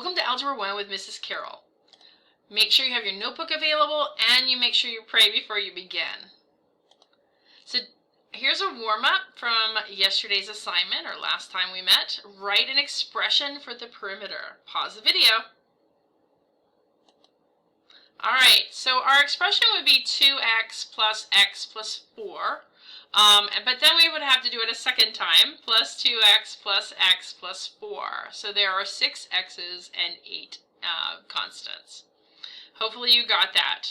Welcome to Algebra 1 with Mrs. Carroll. Make sure you have your notebook available and you make sure you pray before you begin. So here's a warm-up from yesterday's assignment, or last time we met. Write an expression for the perimeter. Pause the video. Alright, so our expression would be 2x plus x plus 4. But then we would have to do it a second time, plus 2x plus x plus 4. So there are 6 x's and 8 constants. Hopefully you got that.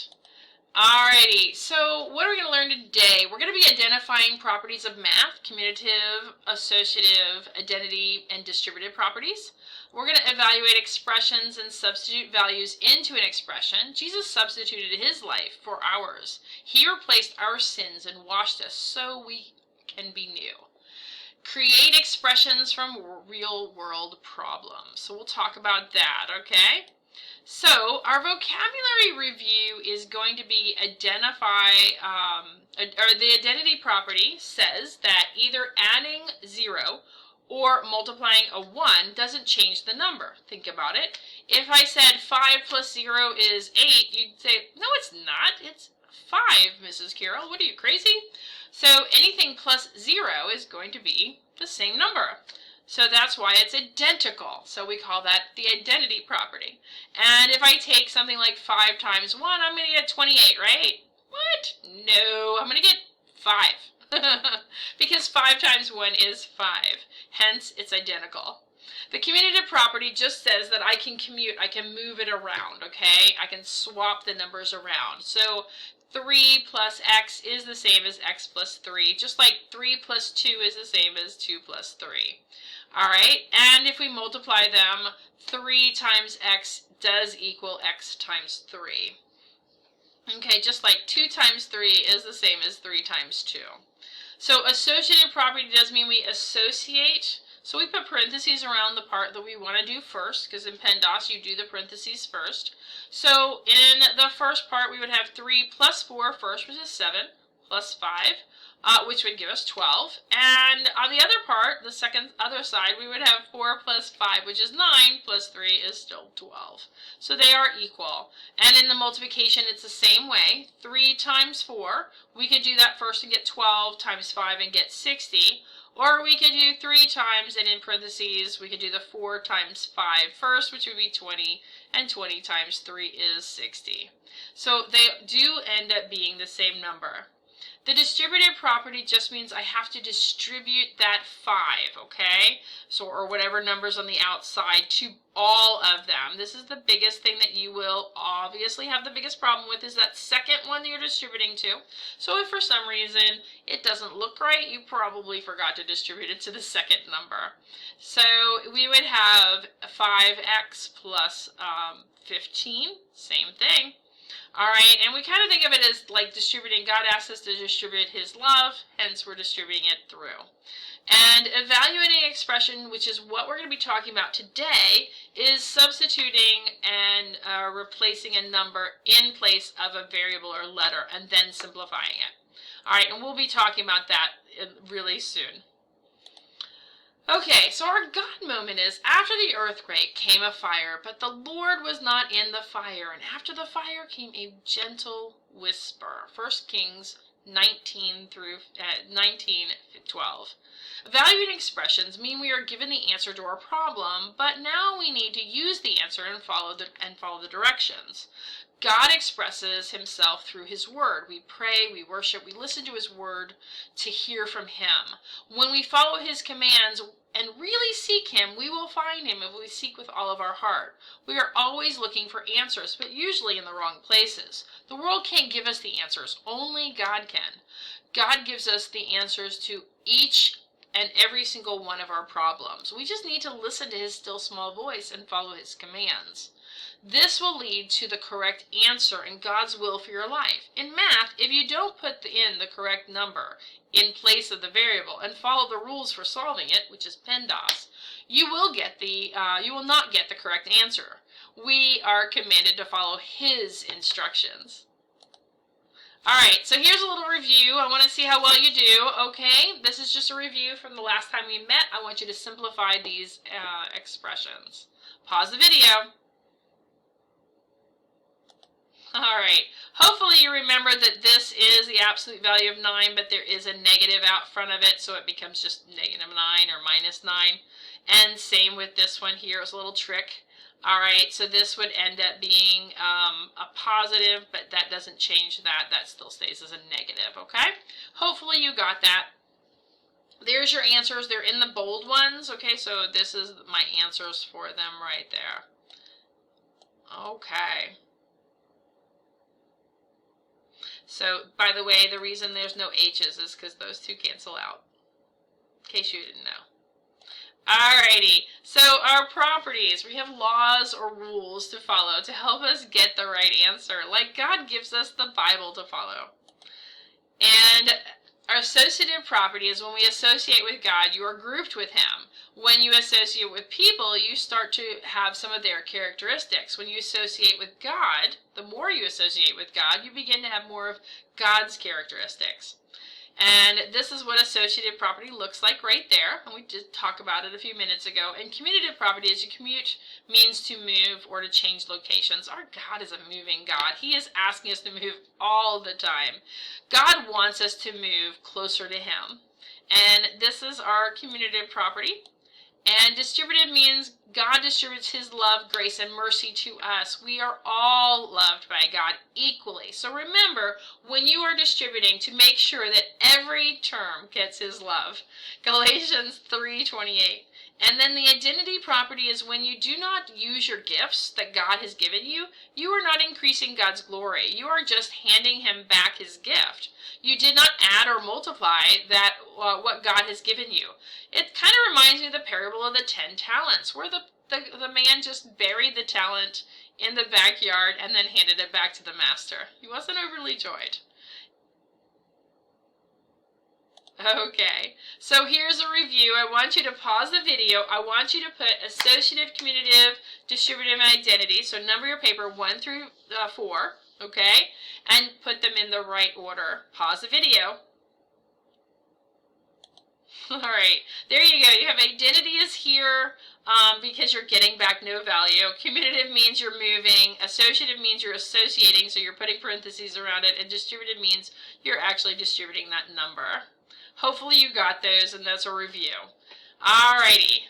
Alrighty, so what are we going to learn today? We're going to be identifying properties of math, commutative, associative, identity, and distributive properties. We're going to evaluate expressions and substitute values into an expression. Jesus substituted his life for ours. He replaced our sins and washed us so we can be new. Create expressions from real-world problems. So we'll talk about that, okay? So our vocabulary review is going to be identify, or the identity property says that either adding 0 or multiplying a 1 doesn't change the number. Think about it. If I said 5 plus 0 is 8, you'd say, no, it's not. It's 5, Mrs. Carroll. What are you, crazy? So anything plus 0 is going to be the same number. So that's why it's identical. So we call that the identity property. And if I take something like 5 times 1, I'm going to get 28, right? What? No, I'm going to get 5. Because 5 times 1 is 5. Hence, it's identical. The commutative property just says that I can commute. I can move it around, okay? I can swap the numbers around. So 3 plus x is the same as x plus 3, just like 3 plus 2 is the same as 2 plus 3. Alright, and if we multiply them, 3 times x does equal x times 3. Okay, just like 2 times 3 is the same as 3 times 2. So associative property does mean we associate. So we put parentheses around the part that we want to do first, because in PEMDAS you do the parentheses first. So in the first part we would have 3 plus 4 first, which is 7, plus 5, which would give us 12. And on the other part, the other side, we would have 4 plus 5, which is 9, plus 3 is still 12. So they are equal. And in the multiplication, it's the same way. 3 times 4, we could do that first and get 12, times 5 and get 60. Or we could do 3 times, and in parentheses, we could do the 4 times 5 first, which would be 20, and 20 times 3 is 60. So they do end up being the same number. The distributive property just means I have to distribute that 5, okay? So, or whatever numbers on the outside to all of them. This is the biggest thing that you will obviously have the biggest problem with, is that second one that you're distributing to. So if for some reason it doesn't look right, you probably forgot to distribute it to the second number. So we would have 5x plus 15, same thing. Alright, and we kind of think of it as like distributing. God asked us to distribute his love, hence we're distributing it through. And evaluating expression, which is what we're going to be talking about today, is substituting and replacing a number in place of a variable or letter and then simplifying it. Alright, and we'll be talking about that really soon. Okay, so our God moment is, after the earthquake came a fire, but the Lord was not in the fire, and after the fire came a gentle whisper. 1 Kings 19 through 19:12. Evaluating expressions mean we are given the answer to our problem, but now we need to use the answer and follow the directions. God expresses himself through his word. We pray, we worship, we listen to his word to hear from him. When we follow his commands and really seek him, we will find him if we seek with all of our heart. We are always looking for answers, but usually in the wrong places. The world can't give us the answers. Only God can. God gives us the answers to each and every single one of our problems. We just need to listen to his still small voice and follow his commands. This will lead to the correct answer and God's will for your life. In math, if you don't put in the correct number in place of the variable and follow the rules for solving it, which is PEMDAS, you will not get the correct answer. We are commanded to follow his instructions. Alright, so here's a little review. I want to see how well you do. Okay, this is just a review from the last time we met. I want you to simplify these expressions. Pause the video. Alright, hopefully you remember that this is the absolute value of 9, but there is a negative out front of it, so it becomes just negative 9 or minus 9. And same with this one here, it's a little trick. Alright, so this would end up being a positive, but that doesn't change that. That still stays as a negative, okay? Hopefully you got that. There's your answers. They're in the bold ones, okay? So this is my answers for them right there. Okay. So, by the way, the reason there's no H's is because those two cancel out, in case you didn't know. Alrighty, so our properties, we have laws or rules to follow to help us get the right answer, like God gives us the Bible to follow. And our associative property is when we associate with God, you are grouped with Him. When you associate with people, you start to have some of their characteristics. When you associate with God, the more you associate with God, you begin to have more of God's characteristics. And this is what associative property looks like right there. And we did talk about it a few minutes ago. And commutative property is to commute means to move or to change locations. Our God is a moving God. He is asking us to move all the time. God wants us to move closer to Him. And this is our commutative property. And distributive means God distributes His love, grace, and mercy to us. We are all loved by God equally. So remember, when you are distributing, to make sure that every term gets His love. Galatians 3:28. And then the identity property is when you do not use your gifts that God has given you, you are not increasing God's glory. You are just handing Him back His gift. You did not add or multiply that what God has given you. It kind of reminds me of the parable of the 10 talents, where the man just buried the talent in the backyard and then handed it back to the master. He wasn't overly joyed. Okay, so here's a review. I want you to pause the video. I want you to put associative, commutative, distributive, and identity. So number your paper 1 through 4, okay? And put them in the right order. Pause the video. Alright, there you go. You have identity is here because you're getting back no value. Commutative means you're moving. Associative means you're associating, so you're putting parentheses around it. And distributive means you're actually distributing that number. Hopefully you got those, and that's a review. Alrighty.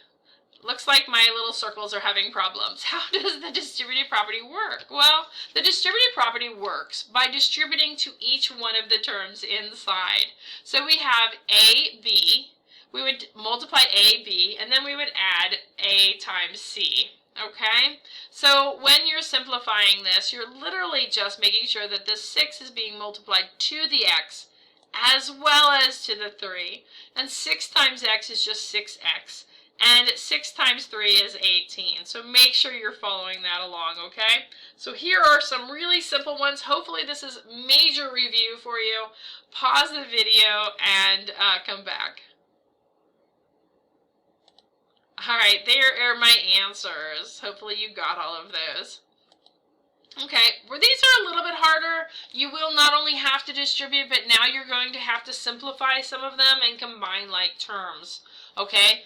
Looks like my little circles are having problems. How does the distributive property work? Well, the distributive property works by distributing to each one of the terms inside. So we have A, B. We would multiply A, B, and then we would add A times C. Okay? So when you're simplifying this, you're literally just making sure that the 6 is being multiplied to the x as well as to the 3. And 6 times x is just 6x. And 6 times 3 is 18. So make sure you're following that along, okay? So here are some really simple ones. Hopefully this is major review for you. Pause the video and come back. Alright, there are my answers. Hopefully you got all of those. Okay, where these are a little bit harder, you will not only have to distribute, but now you're going to have to simplify some of them and combine like terms. Okay?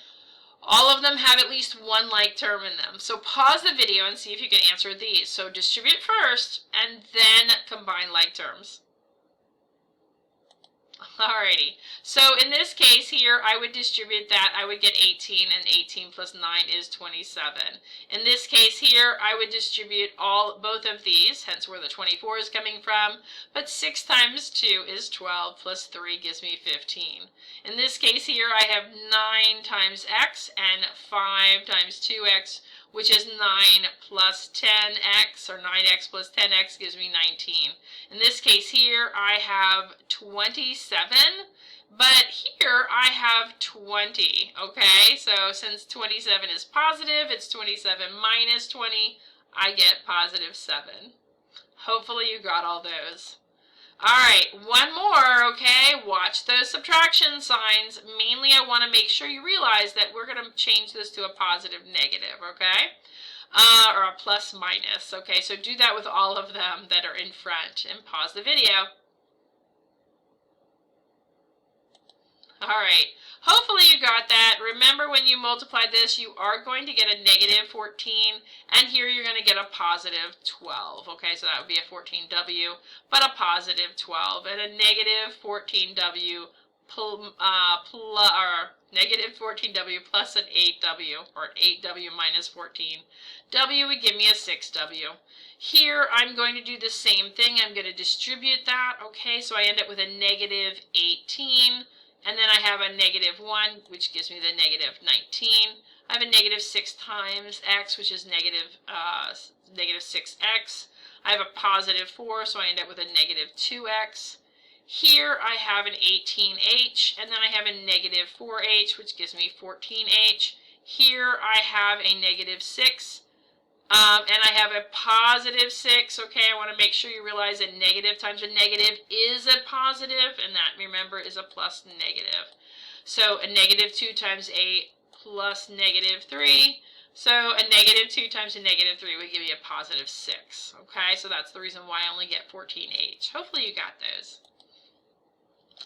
All of them have at least one like term in them. So pause the video and see if you can answer these. So distribute first and then combine like terms. Alrighty, so in this case here, I would distribute that. I would get 18, and 18 plus 9 is 27. In this case here, I would distribute both of these, hence where the 24 is coming from. But 6 times 2 is 12, plus 3 gives me 15. In this case here, I have 9 times x and 5 times 2x, which is 9 plus 10x, or 9x plus 10x gives me 19. In this case here, I have 27, but here I have 20, okay? So since 27 is positive, it's 27 minus 20, I get positive 7. Hopefully you got all those. Alright, one more, okay? Watch those subtraction signs. Mainly I want to make sure you realize that we're going to change this to a positive negative, okay? Or a plus minus. Okay, so do that with all of them that are in front and pause the video. Alright, hopefully you got that. Remember, when you multiply this, you are going to get a negative 14, and here you're going to get a positive 12. Okay, so that would be a 14w, but a positive 12, and a negative 14w or negative 14w plus an 8w, or an 8w minus 14. W would give me a 6w. Here, I'm going to do the same thing. I'm going to distribute that. Okay, so I end up with a negative 18. And then I have a negative 1, which gives me the negative 19. I have a negative 6 times x, which is negative 6x. I have a positive 4, so I end up with a negative 2x. Here I have an 18h, and then I have a negative 4h, which gives me 14h. Here I have a negative 6. And I have a positive 6, okay? I want to make sure you realize that negative times a negative is a positive, and that, remember, is a plus negative. So a negative 2 times 8 plus negative 3. So a negative 2 times a negative 3 would give you a positive 6, okay? So that's the reason why I only get 14h. Hopefully you got those.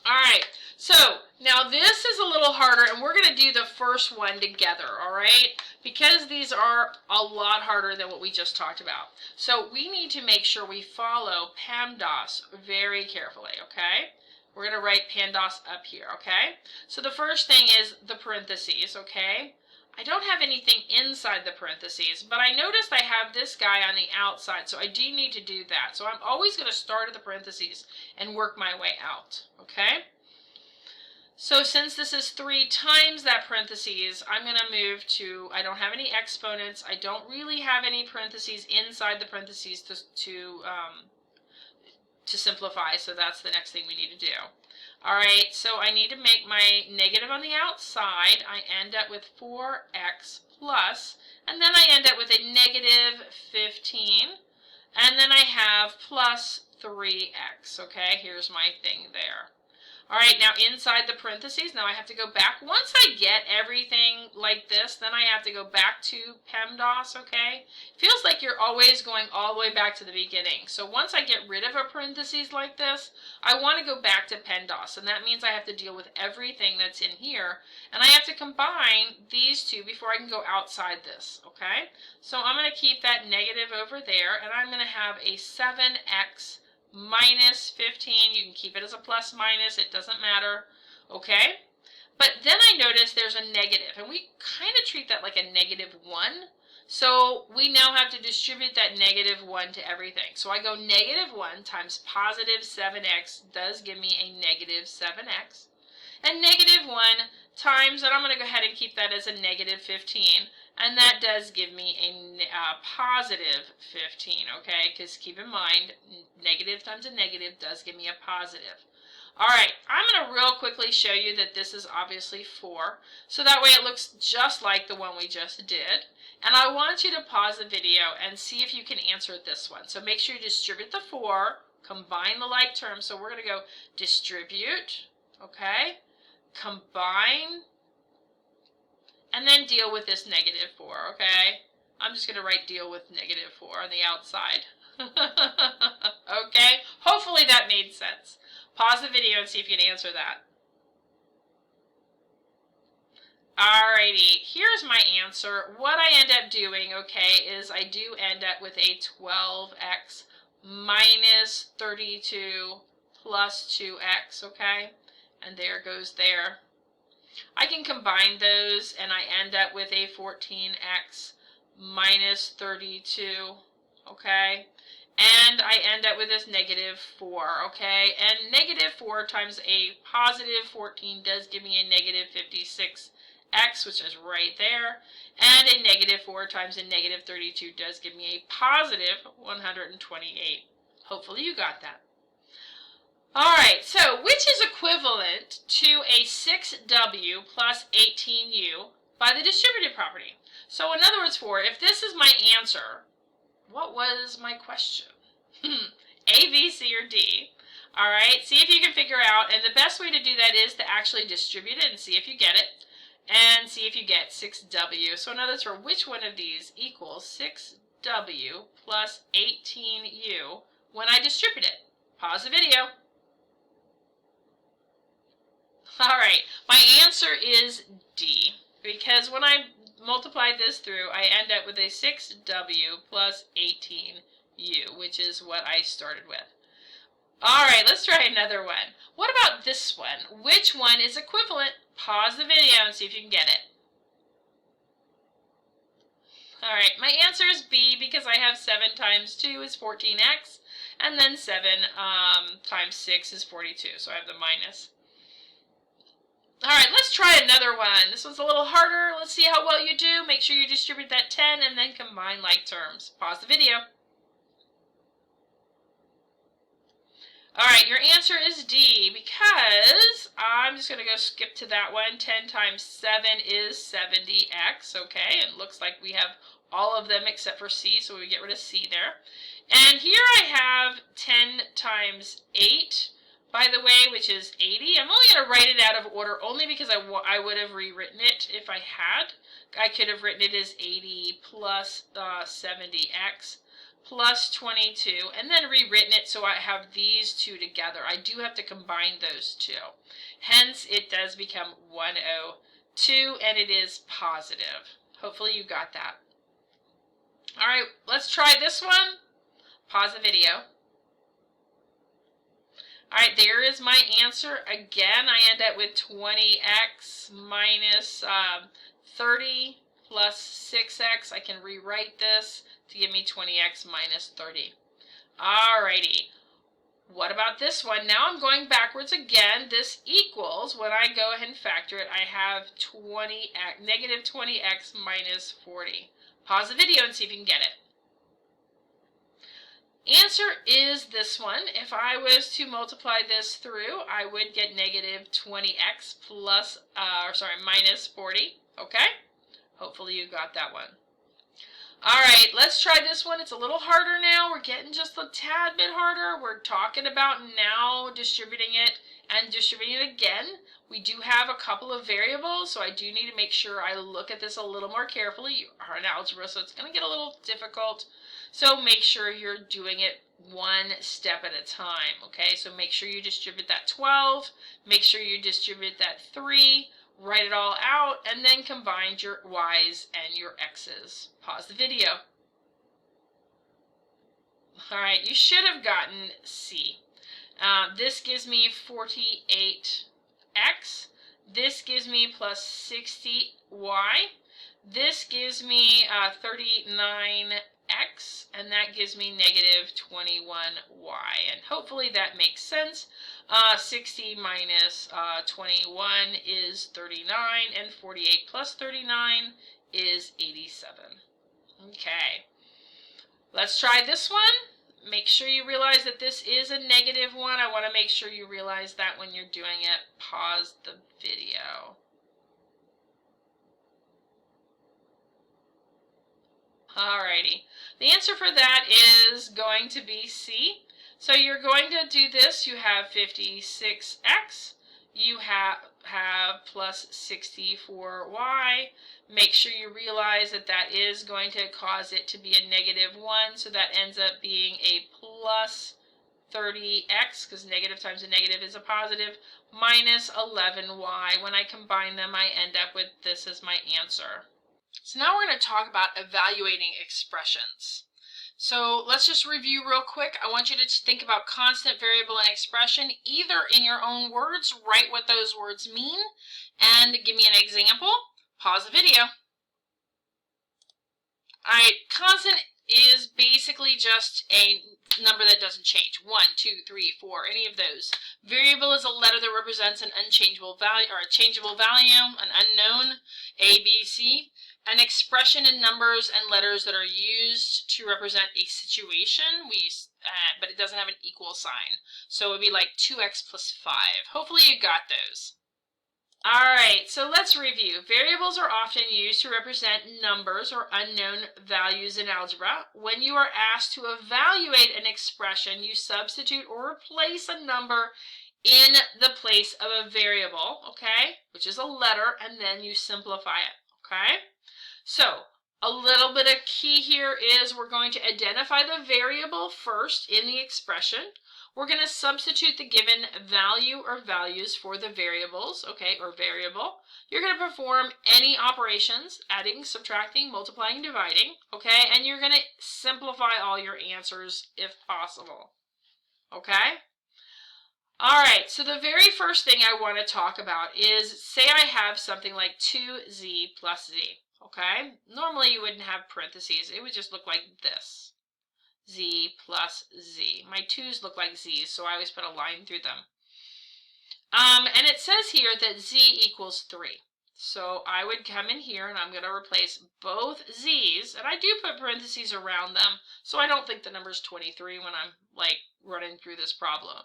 Alright, so now this is a little harder, and we're going to do the first one together, alright? Because these are a lot harder than what we just talked about. So we need to make sure we follow PEMDAS very carefully, okay? We're going to write PEMDAS up here, okay? So the first thing is the parentheses, okay? I don't have anything inside the parentheses, but I noticed I have this guy on the outside, so I do need to do that. So I'm always going to start at the parentheses and work my way out, okay? So since this is 3 times that parentheses, I'm going to move to, I don't have any exponents, I don't really have any parentheses inside the parentheses to simplify, so that's the next thing we need to do. Alright, so I need to make my negative on the outside. I end up with 4x plus, and then I end up with a negative 15, and then I have plus 3x. Okay, here's my thing there. Alright, now inside the parentheses, now I have to go back. Once I get everything like this, then I have to go back to PEMDAS, okay? Feels like you're always going all the way back to the beginning. So once I get rid of a parentheses like this, I want to go back to PEMDAS, and that means I have to deal with everything that's in here, and I have to combine these two before I can go outside this, okay? So I'm going to keep that negative over there, and I'm going to have a 7x minus 15. You can keep it as a plus minus, it doesn't matter, okay? But then I notice there's a negative, and we kind of treat that like a negative 1. So we now have to distribute that negative 1 to everything. So I go negative 1 times positive 7x does give me a negative 7x. And negative 1 times, and I'm going to go ahead and keep that as a negative 15. And that does give me a positive 15, okay? Because keep in mind, negative times a negative does give me a positive. Alright, I'm going to real quickly show you that this is obviously 4. So that way it looks just like the one we just did. And I want you to pause the video and see if you can answer this one. So make sure you distribute the 4, combine the like terms. So we're going to go distribute, okay? Combine, and then deal with this negative 4, okay? I'm just going to write deal with negative 4 on the outside. Okay? Hopefully that made sense. Pause the video and see if you can answer that. Alrighty, here's my answer. What I end up doing, okay, is I do end up with a 12x minus 32 plus 2x, okay? And there goes there. I can combine those, and I end up with a 14x minus 32, okay? And I end up with this negative 4, okay? And negative 4 times a positive 14 does give me a negative 56x, which is right there. And a negative 4 times a negative 32 does give me a positive 128. Hopefully you got that. Alright, so which is equivalent to a 6w plus 18u by the distributive property? So in other words, if this is my answer, what was my question? A, B, C, or D? Alright, see if you can figure out, and the best way to do that is to actually distribute it and see if you get it, and see if you get 6w. So in other words, which one of these equals 6w plus 18u when I distribute it? Pause the video. All right, my answer is D, because when I multiply this through, I end up with a 6W plus 18U, which is what I started with. All right, let's try another one. What about this one? Which one is equivalent? Pause the video and see if you can get it. All right, my answer is B because I have 7 times 2 is 14x, and then 7 times 6 is 42, so I have the minus. All right, let's try another one. This one's a little harder. Let's see how well you do. Make sure you distribute that 10 and then combine like terms. Pause the video. All right, your answer is D because I'm just going to go skip to that one. 10 times 7 is 70x, okay? It looks like we have all of them except for C, so we get rid of C there. And here I have 10 times 8, by the way, which is 80. I'm only going to write it out of order only because I would have rewritten it if I had. I could have written it as 80 plus 70x. Plus 22, and then rewritten it so I have these two together. I do have to combine those two. Hence, it does become 102, and it is positive. Hopefully you got that. All right, let's try this one. Pause the video. All right, there is my answer. Again, I end up with 20x minus 30 plus 6x. I can rewrite this to give me 20x minus 30. Alrighty. What about this one? Now I'm going backwards again. This equals, when I go ahead and factor it, I have negative 20x minus 40. Pause the video and see if you can get it. Answer is this one. If I was to multiply this through, I would get negative 20x minus 40. Okay? Hopefully you got that one. All right, let's try this one. It's a little harder now. We're getting just a tad bit harder. We're talking about now distributing it and distributing it again. We do have a couple of variables, so I do need to make sure I look at this a little more carefully. You are in algebra, so it's going to get a little difficult. So make sure you're doing it one step at a time, okay? So make sure you distribute that 12. Make sure you distribute that 3. Write it all out, and then combine your y's and your x's. Pause the video. All right, you should have gotten C. This gives me 48x. This gives me plus 60y. This gives me 39x, and that gives me negative 21y. And hopefully that makes sense. 60 minus 21 is 39, and 48 plus 39 is 87. Okay, let's try this one. Make sure you realize that this is a negative one. I want to make sure you realize that when you're doing it. Pause the video. Alrighty, the answer for that is going to be C. So you're going to do this. You have 56x. You have plus 64y. Make sure you realize that that is going to cause it to be a negative 1. So that ends up being a plus 30x, because negative times a negative is a positive, minus 11y. When I combine them, I end up with this as my answer. So now we're going to talk about evaluating expressions. So let's just review real quick. I want you to think about constant, variable, and expression, either in your own words, write what those words mean, and give me an example. Pause the video. All right, constant is basically just a number that doesn't change. 1, 2, 3, 4, any of those. Variable is a letter that represents an unchangeable value, or a changeable value, an unknown, A, B, C. An expression in numbers and letters that are used to represent a situation, but it doesn't have an equal sign. So it would be like 2x plus 5. Hopefully you got those. Alright, so let's review. Variables are often used to represent numbers or unknown values in algebra. When you are asked to evaluate an expression, you substitute or replace a number in the place of a variable, okay, which is a letter, and then you simplify it, okay? So, a little bit of key here is we're going to identify the variable first in the expression. We're going to substitute the given value or values for the variables, okay, or variable. You're going to perform any operations, adding, subtracting, multiplying, dividing, okay, and you're going to simplify all your answers if possible, okay? All right, so the very first thing I want to talk about is, say I have something like 2z plus z, okay? Normally you wouldn't have parentheses. It would just look like this, z plus z. My 2's look like z's, so I always put a line through them. And it says here that z equals 3. So I would come in here and I'm going to replace both z's, and I do put parentheses around them, so I don't think the number's 23 when I'm like running through this problem.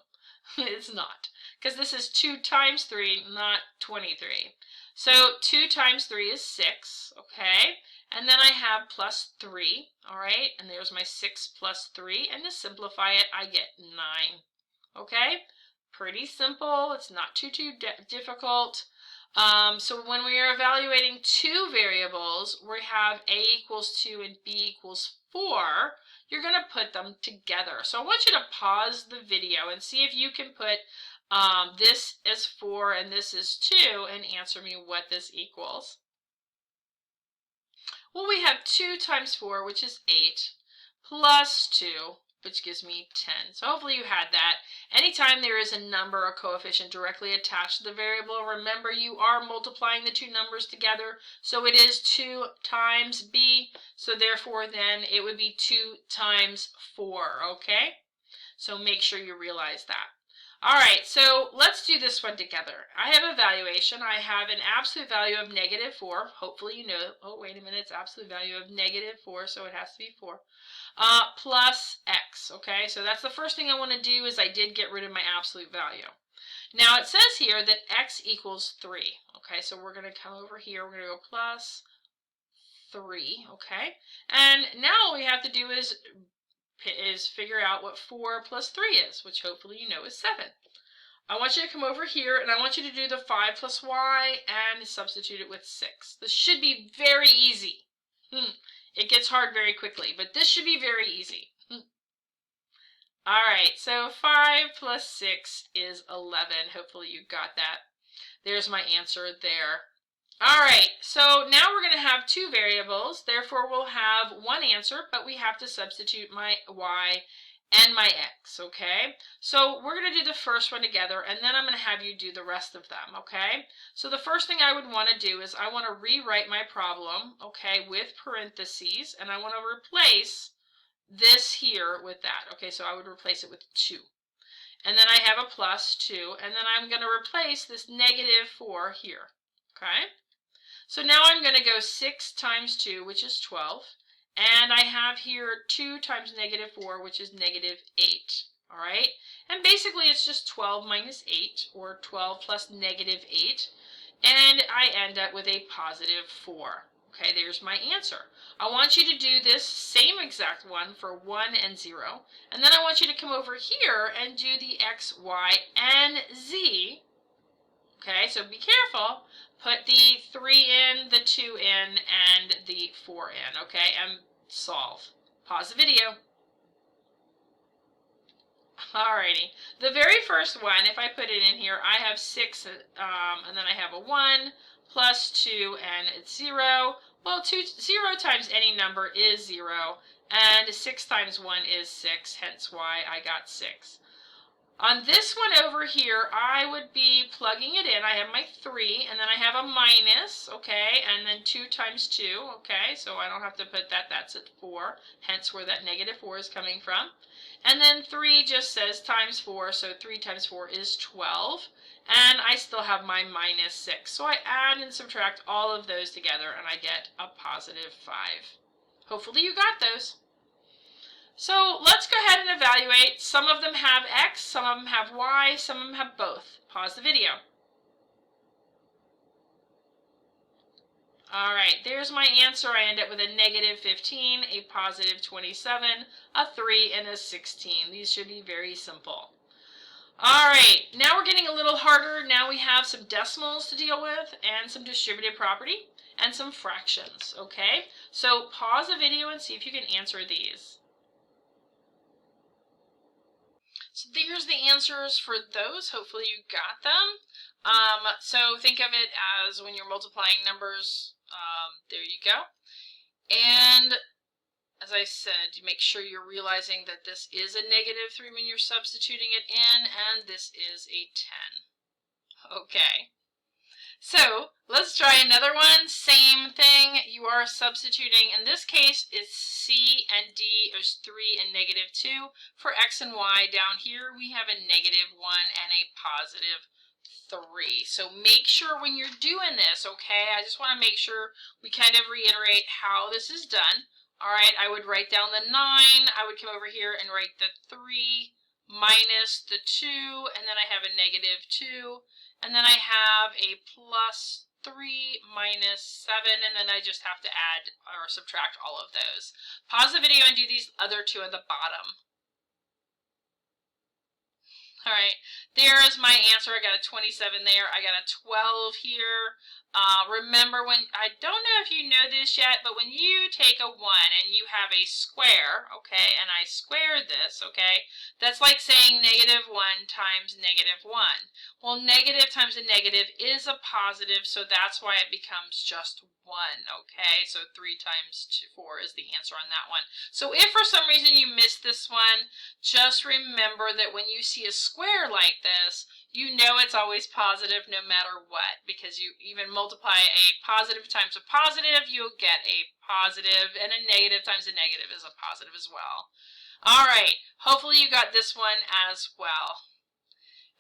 It's not, because this is 2 times 3, not 23. So 2 times 3 is 6, okay? And then I have plus 3, all right? And there's my 6 plus 3, and to simplify it, I get 9, okay? Pretty simple. It's not too difficult. So when we are evaluating two variables, we have a equals 2 and b equals 4, you're going to put them together. So I want you to pause the video and see if you can put this is 4 and this is 2 and answer me what this equals. Well, we have 2 times 4, which is 8, plus 2, which gives me 10. So hopefully you had that. Anytime there is a number or coefficient directly attached to the variable, remember you are multiplying the two numbers together. So it is 2 times b, so therefore then it would be 2 times 4, okay? So make sure you realize that. All right, so let's do this one together. I have evaluation. I have an absolute value of -4. Hopefully you know, oh, wait a minute, it's absolute value of -4, so it has to be 4. Plus x, okay? So that's the first thing I want to do is I did get rid of my absolute value. Now it says here that x equals 3, okay? So we're going to come over here, we're going to go plus 3, okay? And now all we have to do is figure out what 4 plus 3 is, which hopefully you know is 7. I want you to come over here and I want you to do the 5 plus y and substitute it with 6. This should be very easy. It gets hard very quickly, but this should be very easy. Alright, so 5 plus 6 is 11. Hopefully you got that. There's my answer there. Alright, so now we're going to have two variables, therefore we'll have one answer, but we have to substitute my y and my x, okay? So we're going to do the first one together, and then I'm going to have you do the rest of them, okay? So the first thing I would want to do is I want to rewrite my problem, okay, with parentheses, and I want to replace this here with that, okay? So I would replace it with 2. And then I have a plus 2, and then I'm going to replace this -4 here, okay? So now I'm going to go 6 times 2, which is 12. And I have here 2 times -4, which is -8. All right? And basically it's just 12 minus 8, or 12 plus -8. And I end up with a positive 4. Okay, there's my answer. I want you to do this same exact one for 1 and 0. And then I want you to come over here and do the x, y, and z. Okay, so be careful. Put the 3 in, the 2 in, and the 4 in, okay, and solve. Pause the video. Alrighty, the very first one, if I put it in here, I have 6, and then I have a 1, plus 2, and it's 0. Well, 0 times any number is 0, and 6 times 1 is 6, hence why I got 6. On this one over here, I would be plugging it in. I have my 3, and then I have a minus, okay, and then 2 times 2, okay, so I don't have to put that. That's at 4, hence where that -4 is coming from. And then 3 just says times 4, so 3 times 4 is 12, and I still have my -6. So I add and subtract all of those together, and I get a positive 5. Hopefully you got those. So let's go ahead and evaluate. Some of them have x, some of them have y, some of them have both. Pause the video. Alright, there's my answer. I end up with a -15, a positive 27, a 3, and a 16. These should be very simple. Alright, now we're getting a little harder. Now we have some decimals to deal with, and some distributive property, and some fractions, okay? So pause the video and see if you can answer these. So there's the answers for those. Hopefully you got them. So think of it as when you're multiplying numbers, there you go. And as I said, you make sure you're realizing that this is a -3 when you're substituting it in, and this is a 10. Okay. So let's try another one. Same thing. You are substituting. In this case, it's C and D is 3 and -2. For X and Y down here, we have a -1 and a +3. So make sure when you're doing this, okay, I just want to make sure we kind of reiterate how this is done. All right, I would write down the 9. I would come over here and write the 3 minus the 2, and then I have a -2. And then I have a +3 minus 7, and then I just have to add or subtract all of those. Pause the video and do these other two at the bottom. All right, there is my answer. I got a 27 there. I got a 12 here. Remember, when I don't know if you know this yet, but when you take a 1 and you have a square, okay, and I square this, okay, that's like saying -1 times -1. Well, negative times a negative is a positive, so that's why it becomes just 1, okay? So 3 times 4 is the answer on that one. So if for some reason you missed this one, just remember that when you see a square like this, you know it's always positive no matter what, because you even multiply a positive times a positive, you'll get a positive, and a negative times a negative is a positive as well. All right, hopefully you got this one as well.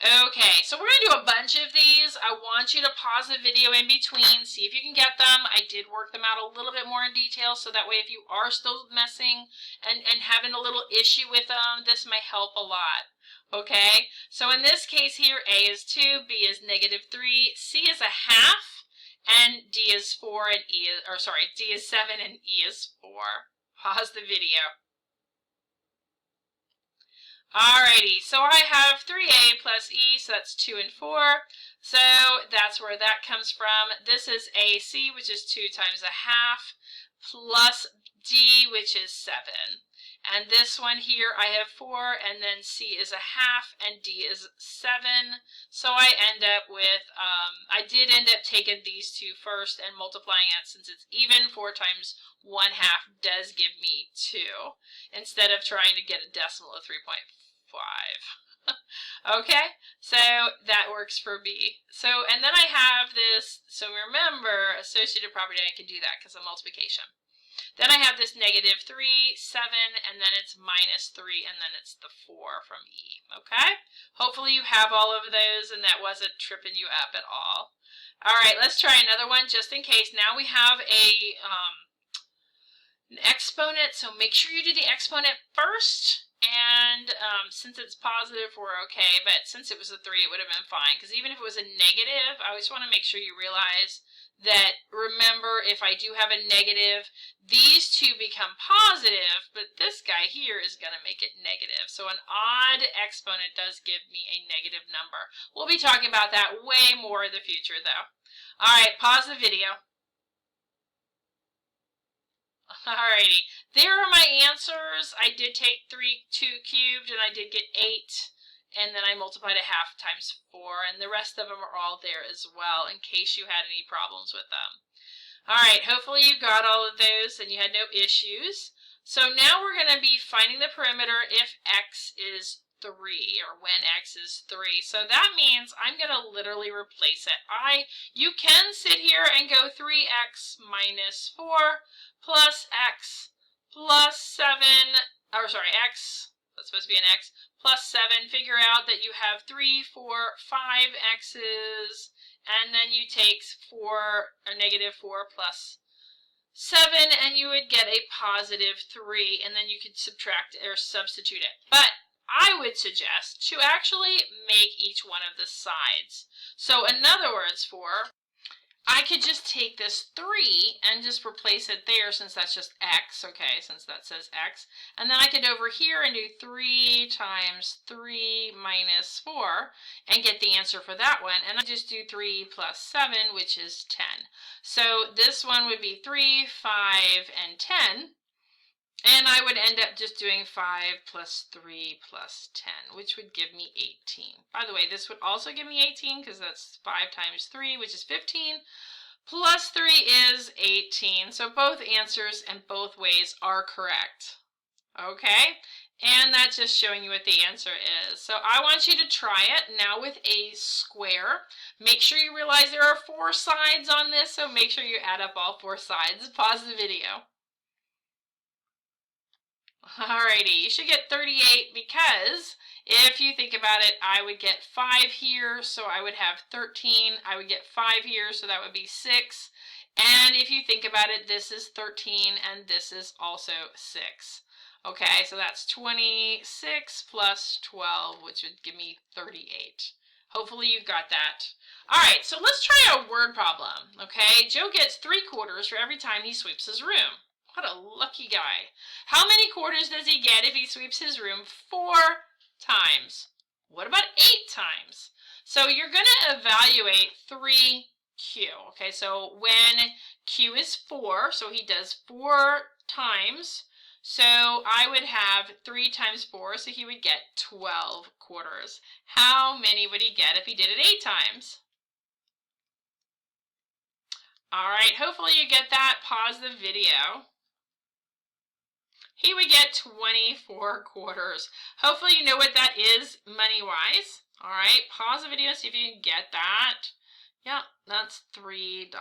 Okay, so we're going to do a bunch of these. I want you to pause the video in between, see if you can get them. I did work them out a little bit more in detail, so that way if you are still messing and having a little issue with them, this may help a lot. Okay, so in this case here, A is 2, B is -3, C is a half, and D is 4, and D is 7, and E is 4. Pause the video. Alrighty, so I have 3A plus E, so that's 2 and 4. So that's where that comes from. This is AC, which is 2 times a half, plus D, which is 7. And this one here, I have 4, and then C is a half, and D is 7. So I end up with, I did end up taking these two first and multiplying it, since it's even. 4 times 1/2 does give me 2, instead of trying to get a decimal of 3.5. Okay, so that works for B. So, and then I have this, so remember, associative property, I can do that because of multiplication. Then I have this -3, 7, and then it's -3, and then it's the 4 from E, okay? Hopefully you have all of those and that wasn't tripping you up at all. All right, let's try another one just in case. Now we have an exponent, so make sure you do the exponent first. And since it's positive, we're okay, but since it was a 3, it would have been fine, because even if it was a negative, I always want to make sure you realize that, remember, if I do have a negative, these two become positive, but this guy here is going to make it negative. So an odd exponent does give me a negative number. We'll be talking about that way more in the future, though. All right, pause the video. Alrighty, there are my answers. I did take 2 cubed, and I did get 8, and then I multiplied a half times 4, and the rest of them are all there as well, in case you had any problems with them. Alright, hopefully you got all of those and you had no issues. So now we're going to be finding the perimeter if x is 3, or when x is 3. So that means I'm going to literally replace it. You can sit here and go 3x minus 4 plus x plus 7, x, that's supposed to be an x, plus 7. Figure out that you have 3, 4, 5 x's, and then you take 4, or -4 plus 7, and you would get a positive 3, and then you could subtract or substitute it. But I would suggest to actually make each one of the sides. So in other words, I could just take this 3 and just replace it there, since that's just x, okay, since that says x. And then I could over here and do 3 times 3 minus 4 and get the answer for that one. And I just do 3 plus 7, which is 10. So this one would be 3, 5, and 10. And I would end up just doing 5 plus 3 plus 10, which would give me 18. By the way, this would also give me 18 because that's 5 times 3, which is 15, plus 3 is 18. So both answers and both ways are correct. Okay? And that's just showing you what the answer is. So I want you to try it now with a square. Make sure you realize there are 4 sides on this, so make sure you add up all 4 sides. Pause the video. Alrighty, you should get 38 because if you think about it, I would get 5 here, so I would have 13. I would get 5 here, so that would be 6. And if you think about it, this is 13 and this is also 6. Okay, so that's 26 plus 12, which would give me 38. Hopefully you got that. Alright, so let's try a word problem. Okay, Joe gets 3/4 for every time he sweeps his room. What a lucky guy. How many quarters does he get if he sweeps his room 4 times? What about 8 times? So you're going to evaluate 3Q. Okay, so when Q is 4, so he does 4 times. So I would have 3 times 4, so he would get 12 quarters. How many would he get if he did it 8 times? All right, hopefully you get that. Pause the video. He would get 24 quarters. Hopefully you know what that is money-wise. All right, pause the video, see if you can get that. Yep, that's $3.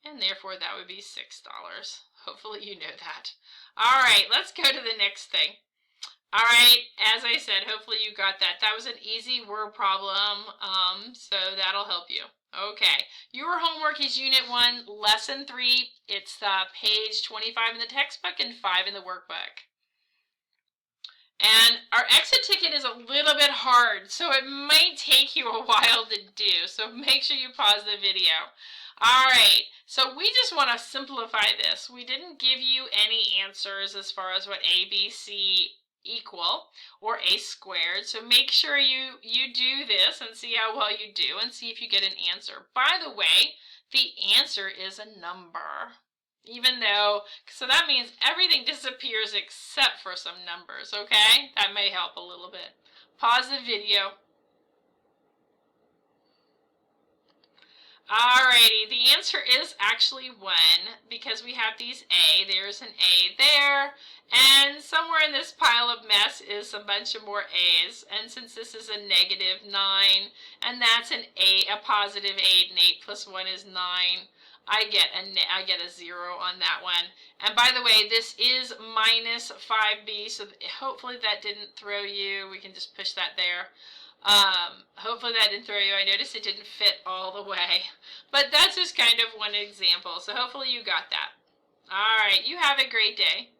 And therefore that would be $6. Hopefully you know that. All right, let's go to the next thing. All right, as I said, hopefully you got that. That was an easy word problem, so that'll help you. Okay, your homework is Unit 1, Lesson 3. It's page 25 in the textbook and 5 in the workbook. And our exit ticket is a little bit hard, so it might take you a while to do, so make sure you pause the video. All right, so we just want to simplify this. We didn't give you any answers as far as what A, B, C equal or A squared, so make sure you do this and see how well you do and see if you get an answer. By the way, the answer is a number, even though, so that means everything disappears except for some numbers. Okay, that may help a little bit. Pause the video. Alrighty, the answer is actually 1 because we have these A. There's an A there, and somewhere in this pile of mess is a bunch of more A's. And since this is a -9, and that's an A, a positive 8, and 8 plus 1 is 9, I get a 0 on that one. And by the way, this is minus 5B, so hopefully that didn't throw you. We can just push that there. Hopefully that didn't throw you. I noticed it didn't fit all the way, but that's just kind of one example. So hopefully you got that. All right, you have a great day.